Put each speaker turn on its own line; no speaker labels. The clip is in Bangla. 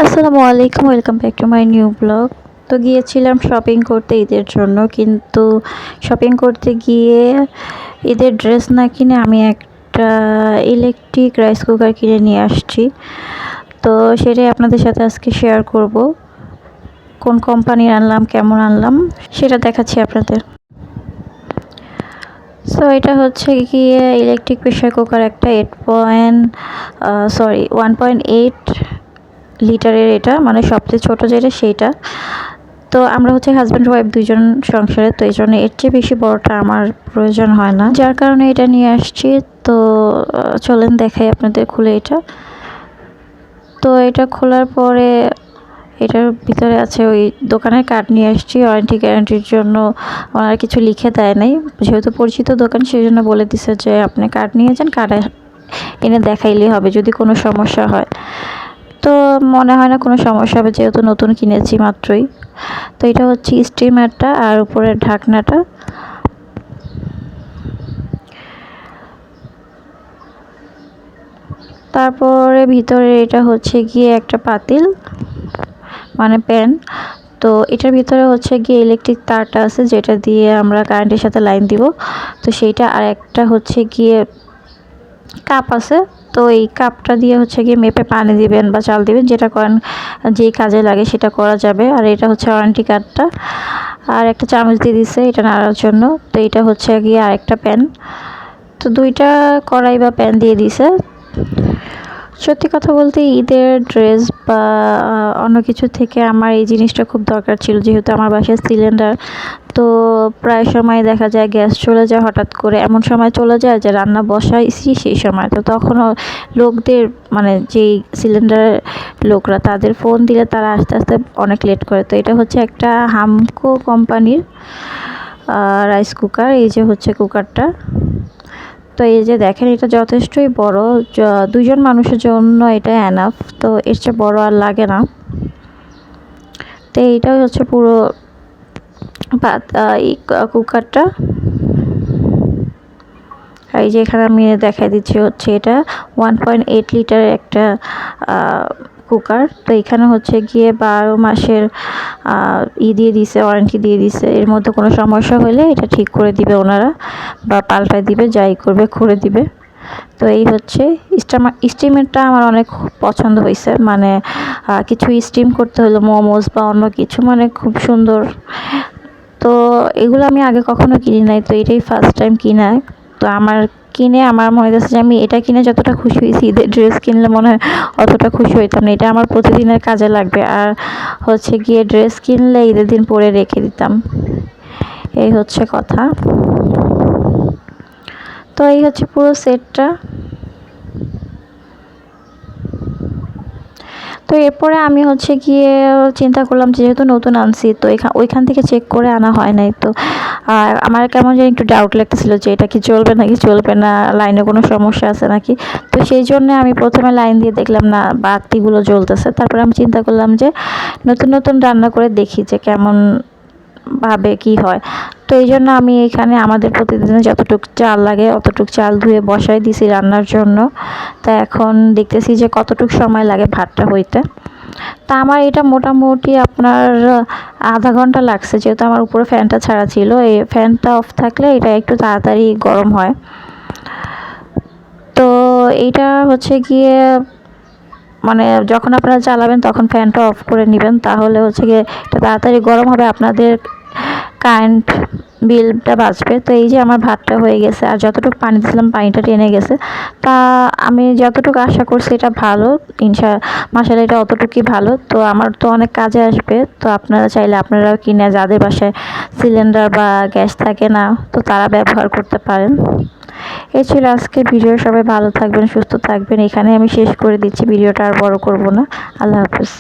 আসসালামু আলাইকুম, welcome back to my new blog. তো গিয়েছিলাম শপিং করতে ঈদের জন্য, কিন্তু শপিং করতে গিয়ে ঈদের ড্রেস না কিনে আমি একটা ইলেকট্রিক রাইস কুকার কিনে নিয়ে আসছি। তো সেটাই আপনাদের সাথে আজকে শেয়ার করব, কোন কোম্পানির আনলাম, কেমন আনলাম সেটা দেখাচ্ছি আপনাদের। সো এটা হচ্ছে গিয়ে ইলেকট্রিক প্রেশার কুকার, একটা 1.8 লিটারের, এটা মানে সবচেয়ে ছোট যেটা সেইটা। তো আমরা হচ্ছে হাজব্যান্ড ওয়াইফ দুইজন সংসারে, তো এই জন্য এর চেয়ে বেশি বড়টা আমার প্রয়োজন হয় না, যার কারণে এটা নিয়ে আসছি। তো চলেন দেখাই আপনাদের খুলে এটা। তো এটা খোলার পরে এটার ভিতরে আছে ওই দোকানের কার্ড নিয়ে আসছি, ওয়ারেন্টি গ্যারান্টির জন্য ওনারা কিছু লিখে দেয় নাই, যেহেতু পরিচিত দোকান সেই জন্য বলে দিছে যে আপনি কার্ড নিয়ে যান, কার্ড এনে দেখাইলেই হবে যদি কোনো সমস্যা হয়। তো মনে হয় না কোনো সমস্যা হবে, যেহেতু নতুন কিনেছি মাত্রই। তো এটা হচ্ছে স্টিমারটা আর উপরের ঢাকনাটা। তারপরে ভিতরে এটা হচ্ছে গিয়ে একটা পাতিল মানে প্যান। তো এটার ভিতরে হচ্ছে গিয়ে ইলেকট্রিক তারটা আছে, যেটা দিয়ে আমরা কারেন্টের সাথে লাইন দিব। তো সেইটা, আর একটা হচ্ছে গিয়ে কাপ আছে। তো এই কাপটা দিয়ে হচ্ছে গিয়ে মেপে পানি দিবেন বা চাল দিবেন, যেটা করেন যেই কাজে লাগে সেটা করা যাবে। আর এটা হচ্ছে ওয়ারেন্টি কার্ডটা, আর একটা চামচ দিয়ে দিছে এটা নাড়ার জন্য। তো এটা হচ্ছে গিয়ে আরেকটা প্যান। তো দুইটা কড়াই বা প্যান দিয়ে দিছে। সত্যি কথা বলতে ঈদের ড্রেস বা অন্য কিছু থেকে আমার এই জিনিসটা খুব দরকার ছিল, যেহেতু আমার বাসায় সিলিন্ডার। তো প্রায় সময় দেখা যায় গ্যাস চলে যায়, হঠাৎ করে এমন সময় চলে যায় যে রান্না বসাইছি সেই সময়, তো তখনও লোকদের মানে যেই সিলিন্ডারের লোকরা তাদের ফোন দিলে তারা আস্তে আস্তে অনেক লেট করে। তো এটা হচ্ছে একটা হামকো কোম্পানির রাইস কুকার। এই যে হচ্ছে কুকারটা। তো এই যে দেখেন, এটা যথেষ্টই বড়, দুইজন মানুষের জন্য এটা এনাফ। তো এর চেয়ে বড় আর লাগে না। তো এইটাই হচ্ছে পুরো কুকারটা। এই যে এখানে আমি দেখাই দিচ্ছি, হচ্ছে এটা 1.8 লিটারের একটা কুকার। তো এখানে হচ্ছে গিয়ে 12 মাসের দিয়ে দিছে, ওয়ারেন্টি দিয়ে দিছে। এর মধ্যে কোনো সমস্যা হলে এটা ঠিক করে দিবে ওনারা, বা পাল্টায় দিবে, যাই করবে করে দিবে। তো এই হচ্ছে স্টিমেরটা আমার অনেক পছন্দ হয়েছে, মানে কিছু স্টিম করতে হলো মোমোস বা অন্য কিছু, মানে খুব সুন্দর। তো এগুলো আমি আগে কখনো কিনি নাই, তো এটাই ফার্স্ট টাইম কিনা। তো আমার মনে হচ্ছে যে আমি এটা কিনে যতটা খুশি হয়েছি, ঈদের ড্রেস কিনলে মনে হয় অতটা খুশি হইতাম না। এটা আমার প্রতিদিনের কাজে লাগবে, আর হচ্ছে গিয়ে ড্রেস কিনলে ঈদের দিন পরে রেখে দিতাম। এই হচ্ছে কথা। তো এই হচ্ছে পুরো সেটটা। তো এরপরে আমি হচ্ছে গিয়ে চিন্তা করলাম, যেহেতু নতুন আনছি, তো ওইখান থেকে চেক করে আনা হয় নাই। তো আমার কেমন যেন একটু ডাউট লাগতেছিল যে এটা কি চলবে নাকি চলবে না, লাইনে কোনো সমস্যা আছে নাকি। তো সেই জন্য আমি প্রথমে লাইন দিয়ে দেখলাম না, বাতিগুলো জ্বলতেছে। তারপরে আমি চিন্তা করলাম যে নতুন নতুন রান্না করে দেখি যে কেমন ভাবে কি হয়। তো এই জন্য আমি এখানে আমাদের প্রতিদিনে যতটুক চাল লাগে অতটুক চাল ধুয়ে বসাই দিছি রান্নার জন্য। তা এখন দেখতেছি যে কতটুক সময় লাগে ভাতটা হইতে। তা আমার এটা মোটামুটি আপনার আধা ঘন্টা লাগছে, যেহেতু আমার উপরে ফ্যানটা ছাড়া ছিল। এই ফ্যানটা অফ থাকলে এটা একটু তাড়াতাড়ি গরম হয়। তো এইটা হচ্ছে গিয়ে মানে যখন আপনারা চালাবেন তখন ফ্যানটা অফ করে নেবেন, তাহলে হচ্ছে গিয়ে এটা তাড়াতাড়ি গরম হবে, আপনাদের কারেন্ট বিলটা বাঁচবে। তো এই যে আমার ভাতটা হয়ে গেছে, আর যতটুকু পানি দিয়েছিলাম পানিটা টেনে গেছে। তা আমি যতটুকু আশা করছি এটা ভালো, মাশাআল্লাহ এটা অতটুকুই ভালো। তো আমার তো অনেক কাজে আসবে। তো আপনারা চাইলে আপনারাও কিনে, যাদের বাসায় সিলিন্ডার বা গ্যাস থাকে না, তো তারা ব্যবহার করতে পারেন। এই ছিল আজকে ভিডিও। সবাই ভালো থাকবেন, সুস্থ থাকবেন। এখানে আমি শেষ করে দিচ্ছি ভিডিওটা, আর বড় করব না। আল্লাহ হাফেজ।